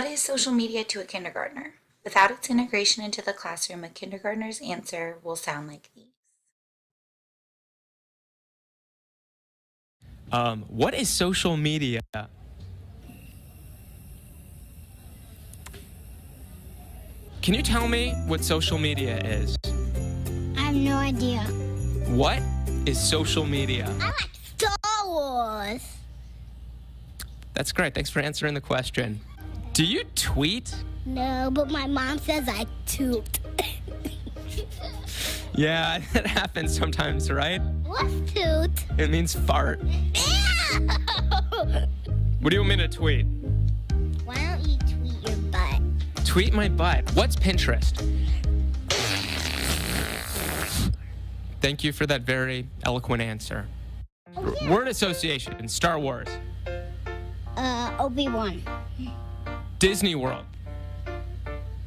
What is social media to a kindergartner? Without its integration into the classroom, a kindergartner's answer will sound like these. What is social media? Can you tell me what social media is? I have no idea. What is social media? I like Star Wars. That's great. Thanks for answering the question. Do you tweet? No, but my mom says I toot. Yeah, that happens sometimes, right? What's toot? It means fart. Ew! What do you want me to tweet? Why don't you tweet your butt? Tweet my butt. What's Pinterest? Thank you for that very eloquent answer. Word association, Star Wars. Obi-Wan. Disney World.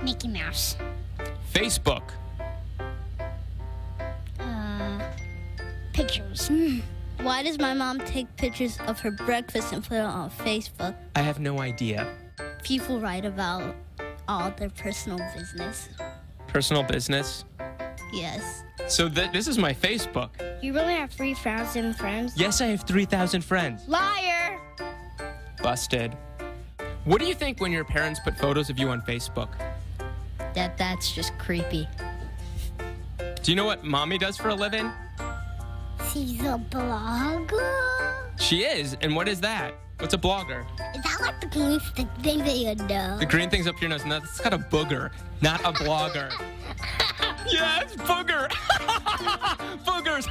Mickey Mouse. Facebook. Pictures. Why does my mom take pictures of her breakfast and put it on Facebook? I have no idea. People write about all their personal business. Personal business. Yes. So this is my Facebook. You really have 3,000 friends? Yes, I have 3,000 friends. Liar! Busted. What do you think when your parents put photos of you on Facebook? That's just creepy. Do you know what mommy does for a living? She's a blogger? She is. And what is that? What's a blogger? Is that like the green thing that you know? The green thing's up your nose. No, that's got a booger, not a blogger. Yeah, it's booger. Boogers.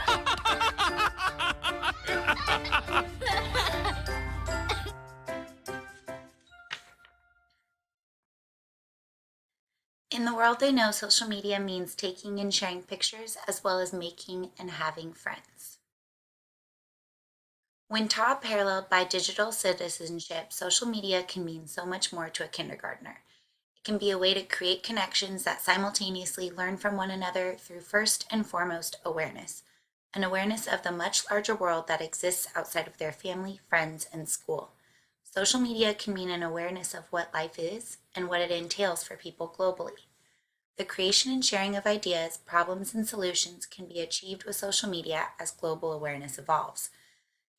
In the world they know, social media means taking and sharing pictures as well as making and having friends. When taught paralleled by digital citizenship, social media can mean so much more to a kindergartner. It can be a way to create connections that simultaneously learn from one another through first and foremost awareness, an awareness of the much larger world that exists outside of their family, friends, and school. Social media can mean an awareness of what life is and what it entails for people globally. The creation and sharing of ideas, problems, and solutions can be achieved with social media as global awareness evolves.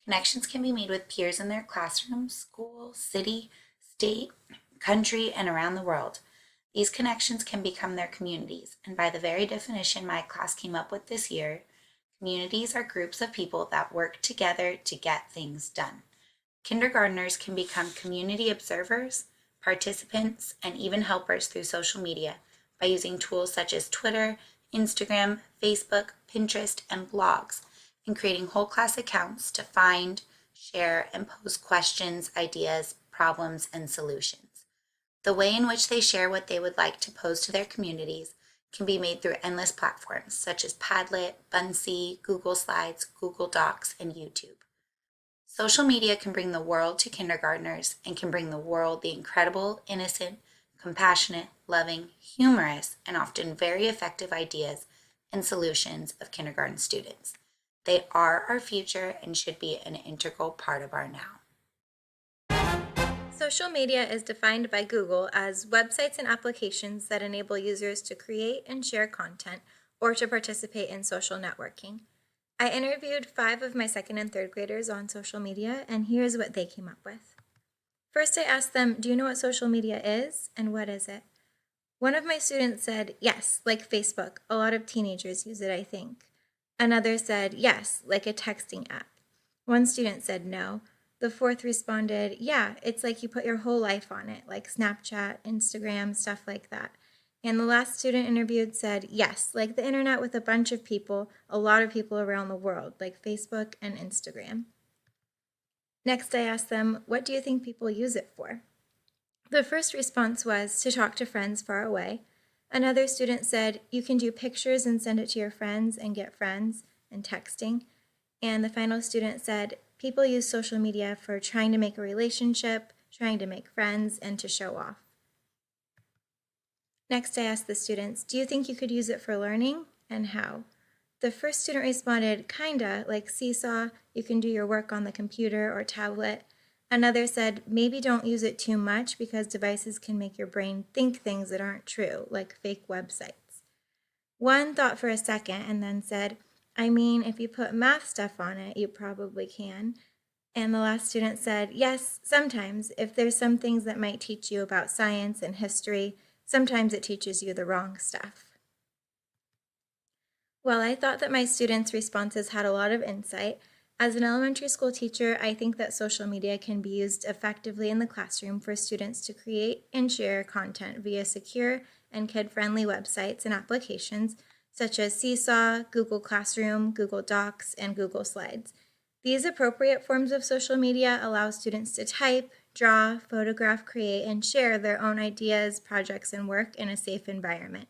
Connections can be made with peers in their classroom, school, city, state, country, and around the world. These connections can become their communities, and by the very definition my class came up with this year, communities are groups of people that work together to get things done. Kindergartners can become community observers, participants, and even helpers through social media by using tools such as Twitter, Instagram, Facebook, Pinterest, and blogs, and creating whole class accounts to find, share, and pose questions, ideas, problems, and solutions. The way in which they share what they would like to pose to their communities can be made through endless platforms such as Padlet, Bunsy, Google Slides, Google Docs, and YouTube. Social media can bring the world to kindergartners and can bring the world the incredible, innocent, compassionate, loving, humorous, and often very effective ideas and solutions of kindergarten students. They are our future and should be an integral part of our now. Social media is defined by Google as websites and applications that enable users to create and share content or to participate in social networking. I interviewed 5 of my 2nd and 3rd graders on social media, and here's what they came up with. First, I asked them, do you know what social media is, and what is it? One of my students said, yes, like Facebook. A lot of teenagers use it, I think. Another said, yes, like a texting app. One student said no. The 4th responded, yeah, it's like you put your whole life on it, like Snapchat, Instagram, stuff like that. And the last student interviewed said, yes, like the internet with a bunch of people, a lot of people around the world, like Facebook and Instagram. Next, I asked them, what do you think people use it for? The first response was to talk to friends far away. Another student said, you can do pictures and send it to your friends and get friends, and texting. And the final student said, people use social media for trying to make a relationship, trying to make friends, and to show off. Next, I asked the students, do you think you could use it for learning, and how? The first student responded, kinda, like Seesaw, you can do your work on the computer or tablet. Another said, maybe don't use it too much because devices can make your brain think things that aren't true, like fake websites. One thought for a second and then said, I mean, if you put math stuff on it, you probably can. And the last student said, yes, sometimes. If there's some things that might teach you about science and history, sometimes it teaches you the wrong stuff. Well, I thought that my students' responses had a lot of insight. As an elementary school teacher, I think that social media can be used effectively in the classroom for students to create and share content via secure and kid-friendly websites and applications such as Seesaw, Google Classroom, Google Docs, and Google Slides. These appropriate forms of social media allow students to type, draw, photograph, create, and share their own ideas, projects, and work in a safe environment.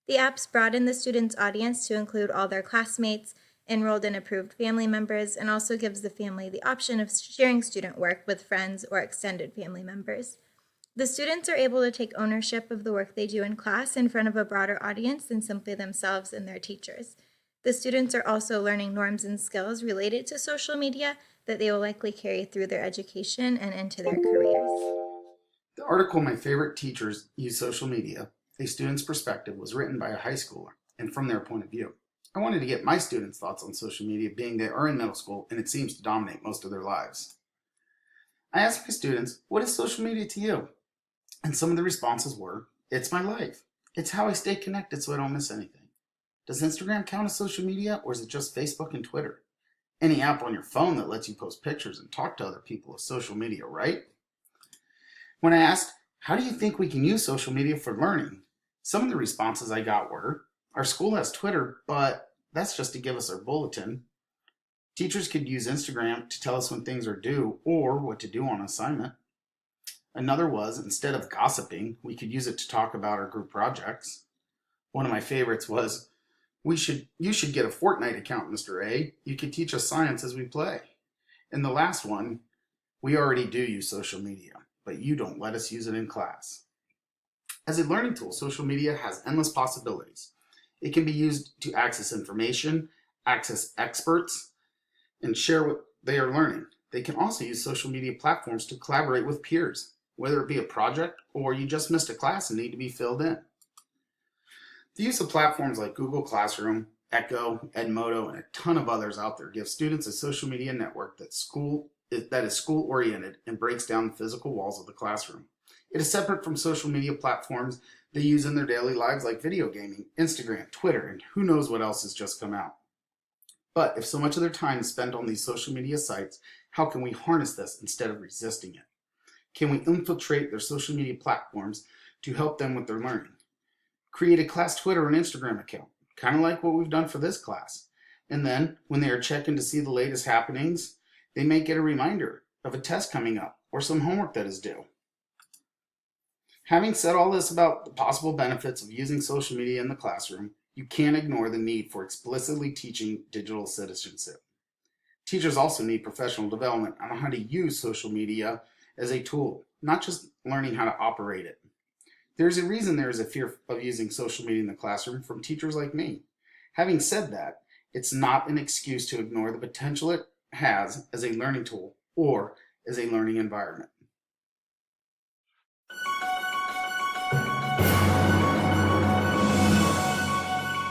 The apps broaden the students' audience to include all their classmates, enrolled and approved family members, and also gives the family the option of sharing student work with friends or extended family members. The students are able to take ownership of the work they do in class in front of a broader audience than simply themselves and their teachers. The students are also learning norms and skills related to social media that they will likely carry through their education and into their careers. The article My Favorite Teachers Use Social Media, A Student's Perspective, was written by a high schooler and from their point of view. I wanted to get my students' thoughts on social media, being they are in middle school and it seems to dominate most of their lives. I asked my students, what is social media to you? And some of the responses were, it's my life. It's how I stay connected so I don't miss anything. Does Instagram count as social media, or is it just Facebook and Twitter? Any app on your phone that lets you post pictures and talk to other people is social media, right? When I asked, how do you think we can use social media for learning? Some of the responses I got were, our school has Twitter, but that's just to give us our bulletin. Teachers could use Instagram to tell us when things are due or what to do on assignment. Another was, instead of gossiping, we could use it to talk about our group projects. One of my favorites was, you should get a Fortnite account, Mr. A. You could teach us science as we play. And the last one, we already do use social media, but you don't let us use it in class. As a learning tool, social media has endless possibilities. It can be used to access information, access experts, and share what they are learning. They can also use social media platforms to collaborate with peers, whether it be a project or you just missed a class and need to be filled in. The use of platforms like Google Classroom, Echo, Edmodo, and a ton of others out there gives students a social media network that is school-oriented and breaks down the physical walls of the classroom. It is separate from social media platforms they use in their daily lives like video gaming, Instagram, Twitter, and who knows what else has just come out. But if so much of their time is spent on these social media sites, how can we harness this instead of resisting it? Can we infiltrate their social media platforms to help them with their learning? Create a class Twitter and Instagram account, kind of like what we've done for this class. And then, when they are checking to see the latest happenings, they may get a reminder of a test coming up or some homework that is due. Having said all this about the possible benefits of using social media in the classroom, you can't ignore the need for explicitly teaching digital citizenship. Teachers also need professional development on how to use social media as a tool, not just learning how to operate it. There's a reason there is a fear of using social media in the classroom from teachers like me. Having said that, it's not an excuse to ignore the potential it has as a learning tool or as a learning environment.